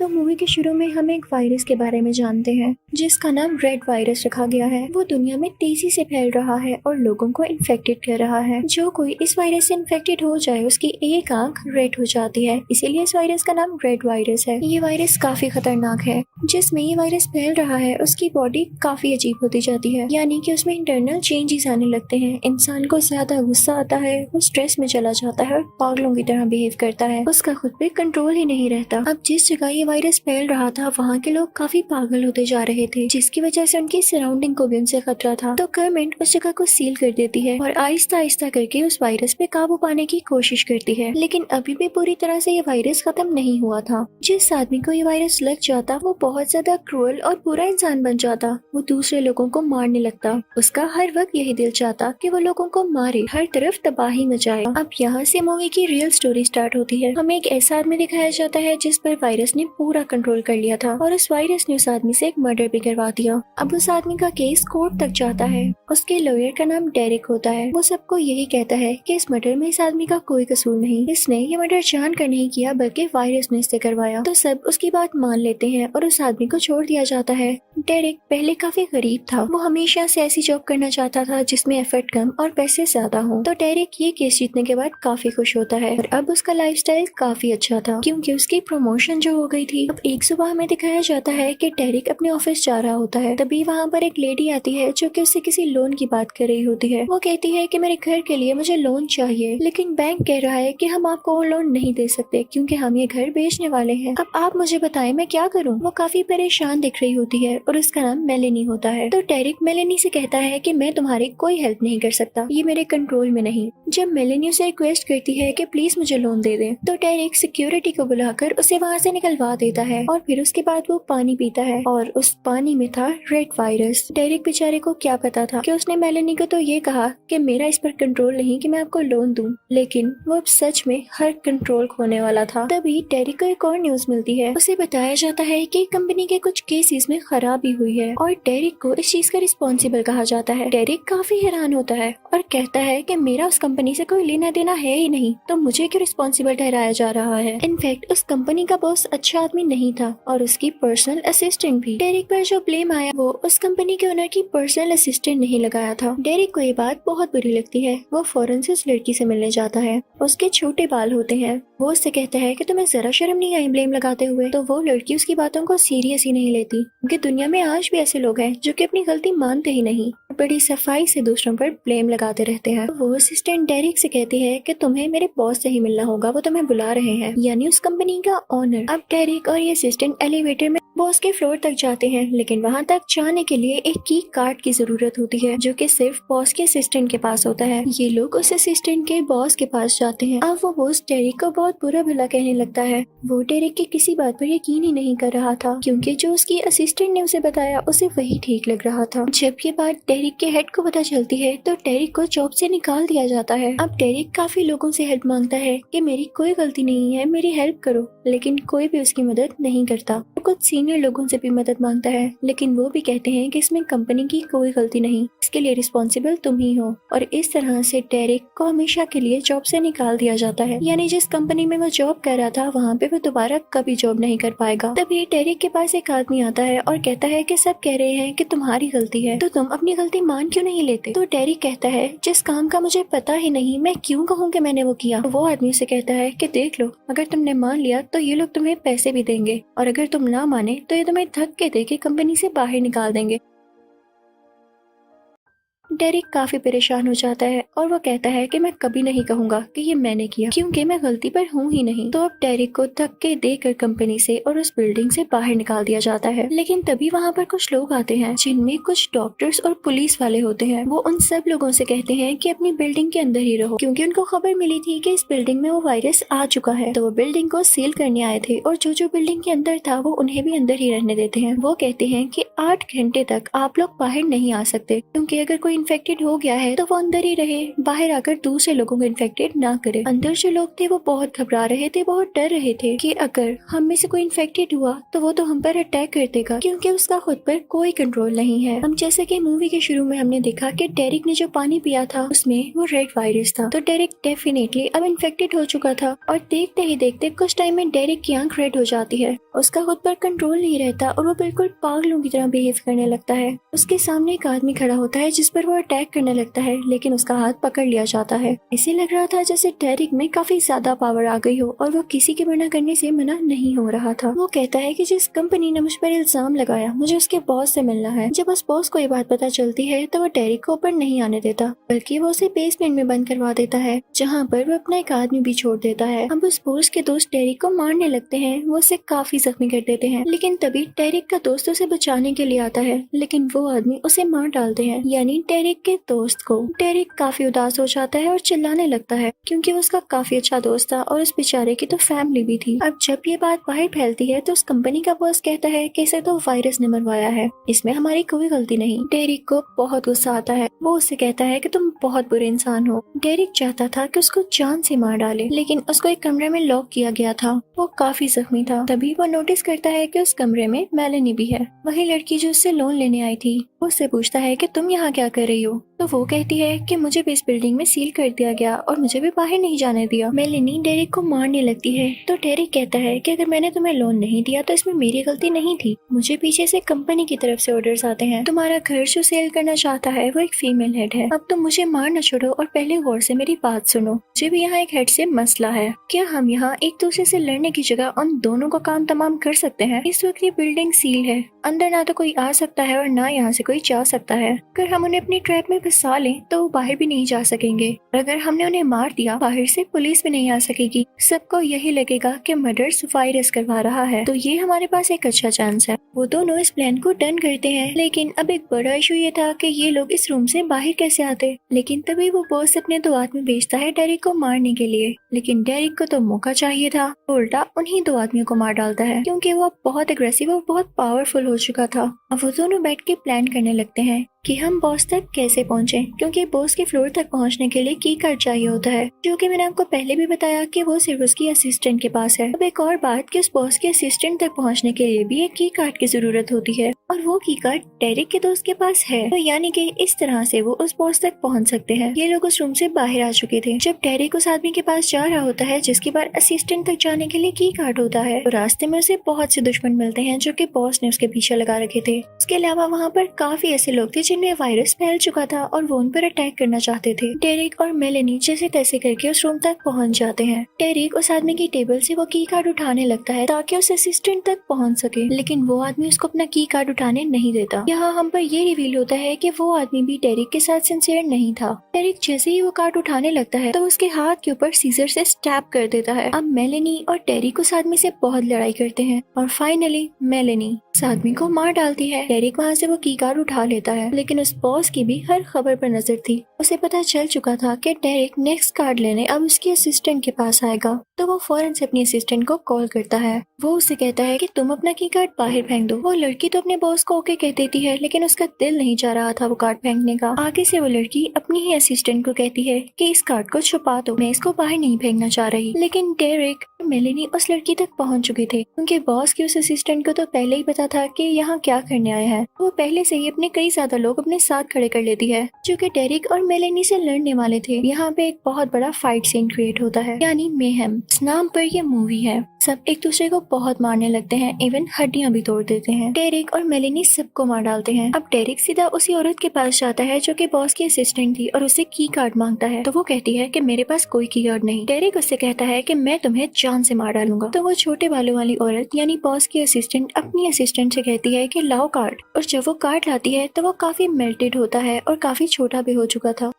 तो मूवी के शुरू में हम एक वायरस के बारे में जानते हैं जिसका नाम रेड वायरस रखा गया है। वो दुनिया में तेजी से फैल रहा है और लोगों को इन्फेक्टेड कर रहा है। जो कोई इस वायरस से इन्फेक्टेड हो जाए उसकी एक आंख रेड हो जाती है, इसीलिए इस वायरस का नाम रेड वायरस है। ये वायरस काफी खतरनाक है। जिसमें ये वायरस फैल रहा है उसकी बॉडी काफी अजीब होती जाती है, यानी कि उसमें इंटरनल चेंजेस आने लगते हैं। इंसान को ज्यादा गुस्सा आता है, वो स्ट्रेस में चला जाता है और पागलों की तरह बिहेव करता है। उसका खुद पे कंट्रोल ही नहीं रहता। अब जिस जगह ये वायरस फैल रहा था वहाँ के लोग काफी पागल होते जा रहे थे, जिसकी वजह से उनकी सराउंडिंग को भी उनसे खतरा था। तो गवर्नमेंट उस जगह को सील कर देती है और आहिस्ता आहिस्ता करके उस वायरस पे काबू पाने की कोशिश करती है। लेकिन अभी भी पूरी तरह से ये वायरस खत्म नहीं हुआ था। जिस आदमी को ये वायरस लग जाता वो बहुत ज्यादा क्रूअल और बुरा इंसान बन जाता। वो दूसरे लोगों को मारने लगता। उसका हर वक्त यही दिल चाहता कि वो लोगों को मारे, हर तरफ तबाही मचाए। अब यहाँ से मूवी की रियल स्टोरी स्टार्ट होती है। हमें एक ऐसा आदमी दिखाया जाता है जिस पर वायरस ने पूरा कंट्रोल कर लिया था और उस वायरस ने उस आदमी से एक मर्डर भी करवा दिया। अब उस आदमी का केस कोर्ट तक जाता है। उसके लॉयर का नाम डेरिक होता है। वो सबको यही कहता है कि इस मर्डर में इस आदमी का कोई कसूर नहीं, इसने ये मर्डर जानकर नहीं किया बल्कि वायरस ने इससे करवाया। तो सब उसकी बात मान लेते हैं और उस आदमी को छोड़ दिया जाता है। डेरिक पहले काफी गरीब था। वो हमेशा से ऐसी जॉब करना चाहता था जिसमें एफर्ट कम और पैसे ज्यादा हो। तो डेरिक ये केस जीतने के बाद काफी खुश होता है और अब उसका लाइफस्टाइल काफी अच्छा था क्योंकि उसकी प्रमोशन जो हो गई थी। अब एक सुबह हमें दिखाया जाता है कि डेरिक अपने ऑफिस जा रहा होता है। तभी वहाँ पर एक लेडी आती है जो कि उससे किसी लोन की बात कर रही होती है। वो कहती है कि मेरे घर के लिए मुझे लोन चाहिए, लेकिन बैंक कह रहा है कि हम आपको वो लोन नहीं दे सकते क्योंकि हम ये घर बेचने वाले हैं। अब आप मुझे बताएं मैं क्या करूं? वो काफी परेशान दिख रही होती है और उसका नाम मेलेनी होता है। तो डेरिक मेलेनी से कहता है कि मैं तुम्हारी कोई हेल्प नहीं कर सकता, ये मेरे कंट्रोल में नहीं। जब मेलेनी उसे रिक्वेस्ट करती है कि प्लीज मुझे लोन दे दे, तो डेरिक सिक्योरिटी को बुलाकर उसे वहाँ से निकलवा देता है और फिर उसके बाद वो पानी पीता है और उस पानी में था रेड वायरस। डेरिक बेचारे को क्या पता था कि उसने मेलेनी को तो ये कहा कि मेरा इस पर कंट्रोल नहीं कि मैं आपको लोन दूं, लेकिन वो अब सच में हर कंट्रोल खोने वाला था। तभी डेरिक को एक और न्यूज मिलती है। उसे बताया जाता है कि कंपनी के कुछ केसेस में खराबी हुई है और डेरिक को इस चीज का रिस्पॉन्सिबल कहा जाता है। डेरिक काफी हैरान होता है और कहता है कि मेरा उस कंपनी से कोई लेना देना है ही नहीं, तो मुझे क्यों रिस्पॉन्सिबल ठहराया जा रहा है। इनफैक्ट उस कंपनी का बॉस अच्छा आदमी नहीं था और उसकी पर्सनल असिस्टेंट भी। डेरिक पर जो ब्लेम आया वो उस कंपनी के ओनर की पर्सनल असिस्टेंट नहीं लगाया था। डेरिक को ये बात बहुत बुरी लगती है। वो फौरन से उस लड़की से मिलने जाता है। उसके छोटे बाल होते हैं। वो उससे कहता है कि तुम्हें जरा शर्म नहीं आई ब्लेम लगाते हुए। तो वो लड़की उसकी बातों को सीरियस ही नहीं लेती क्योंकि दुनिया में आज भी ऐसे लोग हैं जो कि अपनी गलती मानते ही नहीं, बड़ी सफाई से दूसरों पर ब्लेम लगाते रहते हैं। वो असिस्टेंट डेरिक से कहती है कि तुम्हें मेरे बॉस से ही मिलना होगा, वो तुम्हें बुला रहे हैं, यानी उस कंपनी का ओनर। अब डेरिक और ये असिस्टेंट एलिवेटर में बॉस के फ्लोर तक जाते हैं, लेकिन वहाँ तक जाने के लिए एक की कार्ड की जरूरत होती है जो कि सिर्फ बॉस के असिस्टेंट के पास होता है। ये लोग उस असिस्टेंट के बॉस के पास जाते हैं। अब वो बॉस डेरिक को बहुत बुरा भला कहने लगता है। वो डेरिक की किसी बात पर यकीन ही नहीं कर रहा था क्योंकि जो उसकी असिस्टेंट ने उसे बताया उसे वही ठीक लग रहा था। जब ये बात डेरिक के हेड को पता चलती है तो डेरिक को जॉब से निकाल दिया जाता है। अब डेरिक काफी लोगों से हेल्प मांगता है कि मेरी कोई गलती नहीं है, मेरी हेल्प करो, लेकिन कोई भी उसकी मदद नहीं करता। वो कुछ सीनियर लोगों से भी मदद मांगता है, लेकिन वो भी कहते हैं कि इसमें कंपनी की कोई गलती नहीं, इसके लिए रिस्पॉन्सिबल तुम ही हो। और इस तरह से डेरिक को हमेशा के लिए जॉब से निकाल दिया जाता है, यानी जिस कंपनी में वो जॉब कर रहा था वहाँ पे वो दोबारा कभी जॉब नहीं कर पाएगा। तभी डेरिक के पास एक आदमी आता है और कहता है कि सब कह रहे हैं कि तुम्हारी गलती है, तो तुम अपनी गलती मान क्यों नहीं लेते? तो डेरिक कहता है जिस काम का मुझे पता ही नहीं मैं क्यों कहूँ कि मैंने वो किया। तो वो आदमी से कहता है कि देख लो, अगर तुमने मान लिया तो ये लोग तुम्हें पैसे भी देंगे और अगर तुम ना माने तो ये तुम्हें धक्के देके कंपनी से बाहर निकाल देंगे। डेरिक काफी परेशान हो जाता है और वो कहता है कि मैं कभी नहीं कहूंगा कि ये मैंने किया क्योंकि मैं गलती पर हूँ ही नहीं। तो अब डेरिक को धक्के देकर कंपनी से और उस बिल्डिंग से बाहर निकाल दिया जाता है। लेकिन तभी वहाँ पर कुछ लोग आते हैं जिनमें कुछ डॉक्टर्स और पुलिस वाले होते हैं। वो उन सब लोगों से कहते हैं कि अपनी बिल्डिंग के अंदर ही रहो क्योंकि उनको खबर मिली थी कि इस बिल्डिंग में वो वायरस आ चुका है। तो वो बिल्डिंग को सील करने आए थे और जो बिल्डिंग के अंदर था वो उन्हें भी अंदर ही रहने देते हैं। वो कहते हैं कि 8 घंटे तक आप लोग बाहर नहीं आ सकते क्योंकि अगर कोई इन्फेक्टेड हो गया है तो वो अंदर ही रहे, बाहर आकर दूसरे लोगों को इन्फेक्टेड ना करे। अंदर जो लोग थे वो बहुत घबरा रहे थे, बहुत डर रहे थे कि अगर हम में से कोई इन्फेक्टेड हुआ तो वो तो हम पर अटैक कर देगा, क्योंकि उसका खुद पर कोई कंट्रोल नहीं है। हम जैसे कि मूवी के शुरू में हमने देखा कि डेरिक ने जो पानी पिया था उसमें वो रेड वायरस था, तो डेरिक डेफिनेटली अब इन्फेक्टेड हो चुका था। और देखते ही देखते कुछ टाइम में डेरिक की आंख रेड हो जाती है, उसका खुद पर कंट्रोल नहीं रहता और वो बिल्कुल पागलों की तरह बिहेव करने लगता है। उसके सामने एक आदमी खड़ा होता है जिस पर वो अटैक करने लगता है, लेकिन उसका हाथ पकड़ लिया जाता है। इसे लग रहा था जैसे डेरिक में काफी ज्यादा पावर आ गई हो और वो किसी के मना करने से मना नहीं हो रहा था। वो कहता है कि जिस कंपनी ने मुझ पर इल्जाम लगाया मुझे उसके बॉस से मिलना है। जब उस बॉस को ये बात पता चलती है तो वो डेरिक को ऊपर नहीं आने देता, बल्कि वो उसे बेसमेंट में बंद करवा देता है, जहाँ पर वो अपना एक आदमी भी छोड़ देता है। अब उस बॉस के दोस्त डेरिक को मारने लगते हैं, वो उसे काफी जख्मी कर देते हैं, लेकिन तभी डेरिक का दोस्त उसे बचाने के लिए आता है, लेकिन वो आदमी उसे मार डालते हैं, यानी डेरिक के दोस्त को। डेरिक काफी उदास हो जाता है और चिल्लाने लगता है, क्योंकि वो उसका काफी अच्छा दोस्त था और उस बेचारे की तो फैमिली भी थी। अब जब ये बात बाहर फैलती है तो उस कंपनी का बॉस कहता है कि इसे तो वायरस ने मरवाया है, इसमें हमारी कोई गलती नहीं। डेरिक को बहुत गुस्सा आता है, वो उससे कहता है कि तुम बहुत बुरे इंसान हो। डेरिक चाहता था कि उसको जान से मार डाले, लेकिन उसको एक कमरे में लॉक किया गया था, वो काफी जख्मी था। तभी वो नोटिस करता है कि उस कमरे में मेलेनी भी है, वही लड़की जो उससे लोन लेने आई थी। वो उससे पूछता है कि तुम यहाँ क्या कर रही हो, तो वो कहती है कि मुझे भी इस बिल्डिंग में सील कर दिया गया और मुझे भी बाहर नहीं जाने दिया। मेलेनी डेरिक को मारने लगती है, तो डेरिक कहता है कि अगर मैंने तुम्हें लोन नहीं दिया तो इसमें मेरी गलती नहीं थी, मुझे पीछे से कंपनी की तरफ से ऑर्डर्स आते हैं। तुम्हारा घर जो सेल करना चाहता है वो एक फीमेल हेड है। अब तुम मुझे मारना छोड़ो और पहले गौर से मेरी बात सुनो। मुझे भी यहाँ एक हेड से मसला है, क्या हम यहाँ एक दूसरे से लड़ने की जगह उन दोनों का काम तमाम कर सकते हैं? इस वक्त ये बिल्डिंग सील है, अंदर ना तो कोई आ सकता है और ना यहाँ से कोई जा सकता है। अगर हम उन्हें अपनी ट्रैप में फंसा लें तो वो बाहर भी नहीं जा सकेंगे, और अगर हमने उन्हें मार दिया बाहर से पुलिस भी नहीं आ सकेगी। सबको यही लगेगा कि मर्डर्स वायरस करवा रहा है, तो ये हमारे पास एक अच्छा चांस है। वो दोनों इस प्लान को डन करते हैं, लेकिन अब एक बड़ा इशू ये था कि ये लोग इस रूम से बाहर कैसे आते। लेकिन तभी वो बॉस अपने 2 आदमी भेजता है डेरिक को मारने के लिए, लेकिन डेरिक को तो मौका चाहिए था, उल्टा उन्हीं 2 आदमियों को मार डालता है, क्योंकि वो बहुत एग्रेसिव और बहुत पावरफुल हो चुका था। अब वो दोनों बैठ के प्लान करने लगते हैं कि हम बॉस तक कैसे पहुंचे, क्योंकि बॉस के फ्लोर तक पहुंचने के लिए की कार्ड चाहिए होता है, जो कि मैंने आपको पहले भी बताया कि वो सिर्फ उसकी असिस्टेंट के पास है। अब एक और बात कि उस बॉस के असिस्टेंट तक पहुंचने के लिए भी एक की कार्ड की जरूरत होती है, और वो की कार्ड डेरिक के दोस्त के पास है, तो यानी कि इस तरह से वो उस बॉस तक पहुंच सकते हैं। ये लोग उस रूम से बाहर आ चुके थे जब डेरिक उस आदमी के पास जा रहा होता है जिसके पास असिस्टेंट तक जाने के लिए की कार्ड होता है। तो रास्ते में उसे बहुत से दुश्मन मिलते हैं जो कि बॉस ने उसके पीछे लगा रखे थे। उसके अलावा वहाँ पर काफी ऐसे लोग थे जिनमें वायरस फैल चुका था और वो उन पर अटैक करना चाहते थे। डेरिक और मेलेनी जैसे तैसे करके उस रूम तक पहुंच जाते हैं। डेरिक उस आदमी की टेबल से वो की कार्ड उठाने लगता है ताकि उस असिस्टेंट तक पहुंच सके, लेकिन वो आदमी उसको अपना की कार्ड उठाने नहीं देता। यहाँ हम पर ये रिवील होता है कि वो आदमी भी डेरिक के साथ सिंसियर नहीं था। डेरिक जैसे ही वो कार्ड उठाने लगता है तो उसके हाथ के ऊपर सीजर से स्टैब कर देता है। अब मेलेनी और डेरिक उस आदमी से बहुत लड़ाई करते हैं और फाइनली मेलेनी उस आदमी को मार डालती है। डेरिक वहाँ से वो की कार्ड उठा लेता है, लेकिन उस बॉस की भी हर खबर पर नजर थी। उसे पता चल चुका था कि डेरिक नेक्स्ट कार्ड लेने अब उसके असिस्टेंट के पास आएगा, तो वो फौरन से अपनी असिस्टेंट को कॉल करता है। वो उसे कहता है कि तुम अपना की कार्ड बाहर फेंक दो। वो लड़की तो अपने बॉस को ओके कह देती है, लेकिन उसका दिल नहीं जा रहा था वो कार्ड फेंकने का। आगे से वो लड़की अपनी ही असिस्टेंट को कहती है कि इस कार्ड को छुपा दो, मैं इसको बाहर नहीं फेंकना चाह रही। लेकिन डेरिक और मेलेनी उस लड़की तक पहुंच चुके थे, क्योंकि बॉस की उस असिस्टेंट को तो पहले ही पता था कि यहाँ क्या करने आए हैं। वो पहले से ही अपने कई ज्यादा लोग अपने साथ खड़े कर लेती है जो कि डेरिक और मेलेनी से लड़ने वाले थे। यहाँ पे एक बहुत बड़ा फाइट सीन क्रिएट होता है, यानी मेहम। इस नाम पर ये मूवी है। सब एक दूसरे को बहुत मारने लगते हैं, इवन हड्डियां भी तोड़ देते हैं। डेरिक और मेलेनी सबको मार डालते हैं। अब डेरिक सीधा उसी औरत के पास जाता है जो कि बॉस की असिस्टेंट थी और उससे की कार्ड मांगता है, तो वो कहती है कि मेरे पास कोई की कार्ड नहीं। डेरिक उससे कहता है कि मैं तुम्हें जान से मार डालूंगा। तो वो छोटे बालों वाली औरत यानी बॉस की असिस्टेंट अपनी असिस्टेंट से कहती है कि लाओ कार्ड, और जब वो कार्ड लाती है तो वो काफी मेल्टेड होता है और काफी छोटा भी हो चुका था।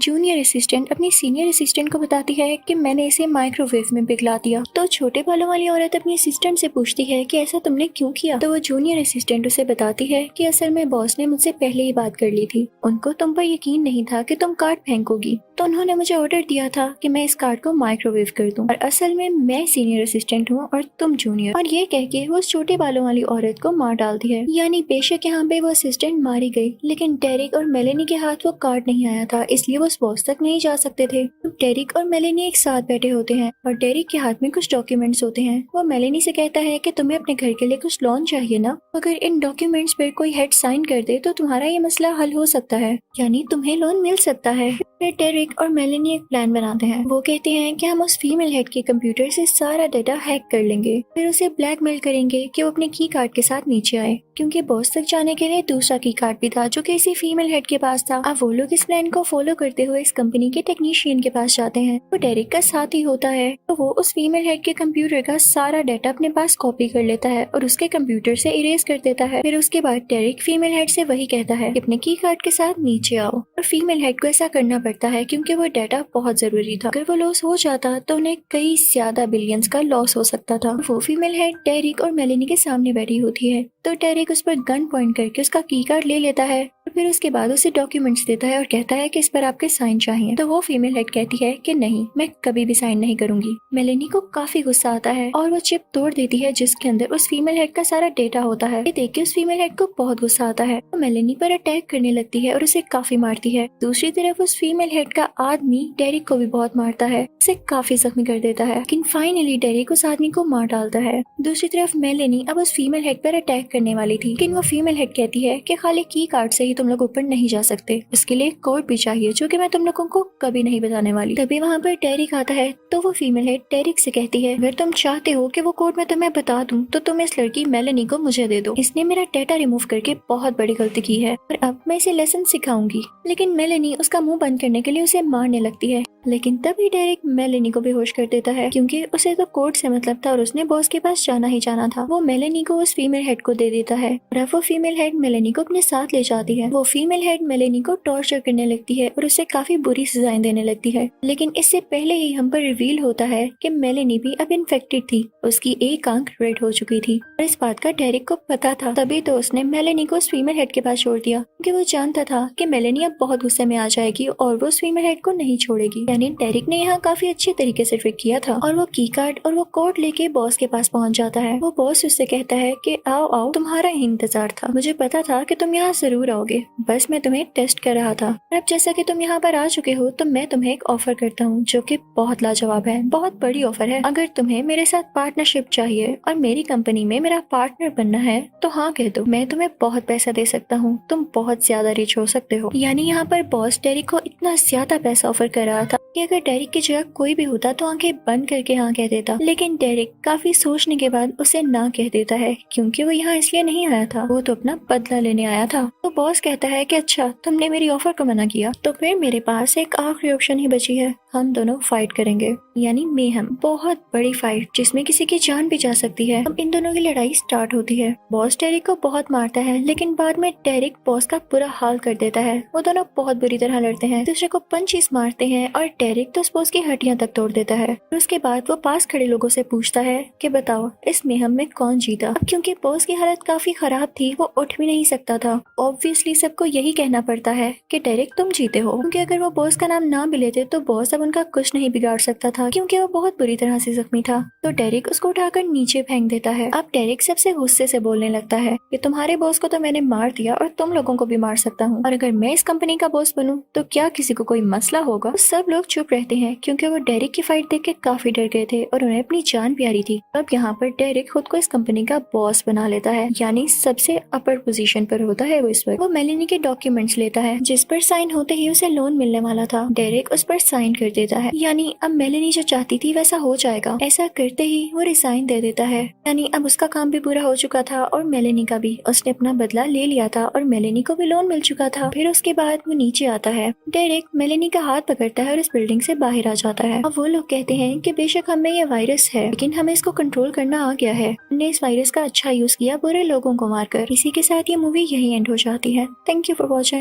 जूनियर असिस्टेंट अपनी सीनियर असिस्टेंट को बताती है कि मैंने इसे माइक्रोवेव में पिघला दिया। तो छोटे बालों वाली औरत अपनी असिस्टेंट से पूछती है कि ऐसा तुमने क्यों किया। तो वो जूनियर असिस्टेंट उसे बताती है कि असल में बॉस ने मुझसे पहले ही बात कर ली थी, उनको तुम पर यकीन नहीं था कि तुम कार्ड फेंकोगी, तो उन्होंने मुझे ऑर्डर दिया था कि मैं इस कार्ड को माइक्रोवेव कर दूं, और असल में मैं सीनियर असिस्टेंट हूँ और तुम जूनियर। और ये कह के वो उस छोटे बालों वाली औरत को मार डालती है। यानी बेशक यहाँ पे वो असिस्टेंट मारी गई, लेकिन डेरिक और मेलेनी के हाथ वो कार्ड नहीं आया था, इसलिए वो उस बॉस तक नहीं जा सकते थे। तो डेरिक और मेलेनी एक साथ बैठे होते हैं और डेरिक के हाथ में कुछ डॉक्यूमेंट्स होते हैं। वो मेलेनी से कहता है कि तुम्हें अपने घर के लिए कुछ लोन चाहिए ना, अगर इन डॉक्यूमेंट्स पर कोई हेड साइन कर दे तो तुम्हारा ये मसला हल हो सकता है, यानी तुम्हें लोन मिल सकता है। फिर डेरिक और मेलेनी एक प्लान बनाते हैं। वो कहते हैं कि हम उस फीमेल हेड के कंप्यूटर से सारा डाटा हैक कर लेंगे, फिर उसे ब्लैकमेल करेंगे कि वो अपने की कार्ड के साथ नीचे आए, क्योंकि बॉस तक जाने के लिए दूसरा की कार्ड भी था जो किसी फीमेल हेड के पास था। अब वो लोग इस प्लान को फॉलो करते हुए इस कंपनी के टेक्नीशियन के पास जाते हैं। वो डेरिक का साथ ही होता है, तो वो उस फीमेल हेड के कंप्यूटर का सारा डाटा अपने पास कॉपी कर लेता है और उसके कंप्यूटर से इरेज कर देता है। फिर उसके बाद डेरिक फीमेल हेड से वही कहता है कि अपने की कार्ड के साथ नीचे आओ, और फीमेल हेड को ऐसा करना पड़ता है क्योंकि वो डाटा बहुत जरूरी था। अगर वो लॉस हो जाता तो उन्हें कई ज्यादा बिलियंस का लॉस हो सकता था। वो फीमेल हेड डेरिक और मेलेनी के सामने बैठी होती है, तो डेरिक उस पर गन पॉइंट करके उसका की कार्ड ले लेता है, फिर उसके बाद उसे डॉक्यूमेंट्स देता है और कहता है कि इस पर आपके साइन चाहिए। तो वो फीमेल हेड कहती है कि नहीं, मैं कभी भी साइन नहीं करूंगी। मेलेनी को काफी गुस्सा आता है और वो चिप तोड़ देती है जिसके अंदर उस फीमेल हेड का सारा डेटा होता है। ये देख के उस फीमेल हेड को बहुत गुस्सा आता है, तो मेलेनी पर अटैक करने लगती है और उसे काफी मारती है। दूसरी तरफ उस फीमेल हेड का आदमी डेरिक को भी बहुत मारता है, उसे काफी जख्मी कर देता है, लेकिन फाइनली डेरिक उस आदमी को मार डालता है। दूसरी तरफ मेलेनी अब उस फीमेल हेड पर अटैक करने वाली थी, लेकिन वो फीमेल हेड कहती है कि खाली की कार्ड से ही तुम लोग ऊपर नहीं जा सकते, इसके लिए कोड भी चाहिए जो कि मैं तुम लोगों को कभी नहीं बताने वाली। तभी वहाँ पर डेरिक आता है, तो वो फीमेल हेड डेरिक से कहती है अगर तुम चाहते हो कि वो कोड मैं तुम्हें बता दूं तो तुम इस लड़की मेलेनी को मुझे दे दो, इसने मेरा डेटा रिमूव करके बहुत बड़ी गलती की है और अब मैं इसे लेसन सिखाऊंगी। लेकिन मेलेनी उसका मुंह बंद करने के लिए उसे मारने लगती है, लेकिन तभी डेरिक मेलेनी को बेहोश कर देता है क्योंकि उसे तो कोड से मतलब था और उसने बॉस के पास जाना ही जाना था। वो मेलेनी को उस फीमेल हेड को दे देता है और अब वो फीमेल हेड मेलेनी को अपने साथ ले जाती है। वो फीमेल हेड मेलेनी को टॉर्चर करने लगती है और उसे काफी बुरी सजाएं देने लगती है, लेकिन इससे पहले ही हम पर रिवील होता है कि मेलेनी भी अब इन्फेक्टेड थी, उसकी एक आंख रेड हो चुकी थी और इस बात का डेरिक को पता था। तभी तो उसने मेलेनी को उस फीमेल हेड के पास छोड़ दिया क्योंकि वो जानता था कि मेलेनी अब बहुत गुस्से में आ जाएगी और वो उस फीमेल हेड को नहीं छोड़ेगी। यानी डेरिक ने यहाँ काफी अच्छे तरीके से ट्रिक किया था और वो की कार्ड और वो कोड लेके बॉस के पास पहुँच जाता है। वो बॉस उससे कहता है कि आओ आओ, तुम्हारा ही इंतजार था, मुझे पता था कि तुम यहाँ जरूर आओगे, बस मैं तुम्हें टेस्ट कर रहा था। अब जैसा कि तुम यहाँ पर आ चुके हो तो मैं तुम्हें एक ऑफर करता हूँ जो कि बहुत लाजवाब है, बहुत बड़ी ऑफर है। अगर तुम्हें मेरे साथ पार्टनरशिप चाहिए और मेरी कंपनी में मेरा पार्टनर बनना है तो हाँ कह दो, मैं तुम्हें बहुत पैसा दे सकता हूँ, तुम बहुत ज्यादा रिच हो सकते हो। यानी यहाँ पर बॉस डेरिक को इतना ज्यादा पैसा ऑफर कर रहा था कि अगर डेरिक की जगह कोई भी होता तो आंखें बंद करके हाँ कह देता, लेकिन डेरिक काफी सोचने के बाद उसे ना कह देता है क्योंकि वो यहाँ इसलिए नहीं आया था, वो तो अपना बदला लेने आया था। तो बॉस कहता है कि अच्छा तुमने मेरी ऑफर को मना किया तो फिर मेरे पास एक आखिरी ऑप्शन ही बची है, हम दोनों फाइट करेंगे, यानी मेहम, बहुत बड़ी फाइट जिसमें किसी की जान भी जा सकती है। अब इन दोनों की लड़ाई स्टार्ट होती है। बॉस डेरिक को बहुत मारता है लेकिन बाद में डेरिक बॉस का बुरा हाल कर देता है। वो दोनों बहुत बुरी तरह लड़ते हैं, दूसरे को पंचेस मारते हैं और डेरिक तो बॉस की हड्डियां तक तोड़ देता है। और उसके बाद वो पास खड़े लोगों से पूछता है कि बताओ इस मेहम में कौन जीता। अब क्योंकि बॉस की हालत काफी खराब थी वो उठ भी नहीं सकता था, ऑब्वियसली सबको यही कहना पड़ता है कि डेरिक तुम जीते हो, क्योंकि अगर वो बॉस का नाम ना भी लेते तो बॉस अब उनका कुछ नहीं बिगाड़ सकता था क्योंकि वो बहुत बुरी तरह से जख्मी था। तो डेरिक उसको उठाकर नीचे फेंक देता है। अब डेरिक सबसे गुस्से से बोलने लगता है कि तुम्हारे बॉस को तो मैंने मार दिया और तुम लोगों को भी मार सकता हूँ, और अगर मैं इस कंपनी का बॉस बनूं तो क्या किसी को कोई मसला होगा। तो सब लोग चुप रहते हैं क्योंकि वो डेरिक की फाइट देख के काफी डर गए थे और उन्हें अपनी जान प्यारी थी। अब यहाँ पर डेरिक खुद को इस कंपनी का बॉस बना लेता है, यानी सबसे अपर पोजीशन पर होता है वो इस वक्त। वो मेलेनी के डॉक्यूमेंट्स लेता है जिस पर साइन होते ही उसे लोन मिलने वाला था। डेरिक उस पर साइन कर देता है, यानी अब मेलेनी जो चाहती थी वैसा हो जाएगा। ऐसा करते ही वो रिजाइन दे देता है, यानी अब उसका काम भी पूरा हो चुका था और मेलेनी का भी। उसने अपना बदला ले लिया था और मेलेनी को भी लोन मिल चुका था। फिर उसके बाद वो नीचे आता है। डेरिक मेलेनी का हाथ पकड़ता है और इस बिल्डिंग से बाहर आ जाता है। अब वो लोग कहते हैं कि बेशक हमें ये वायरस है लेकिन हमें इसको कंट्रोल करना आ गया है, हमने इस वायरस का अच्छा यूज किया बुरे लोगों को मारकर। इसी के साथ ये मूवी यही एंड हो जाती है। Thank you for watching.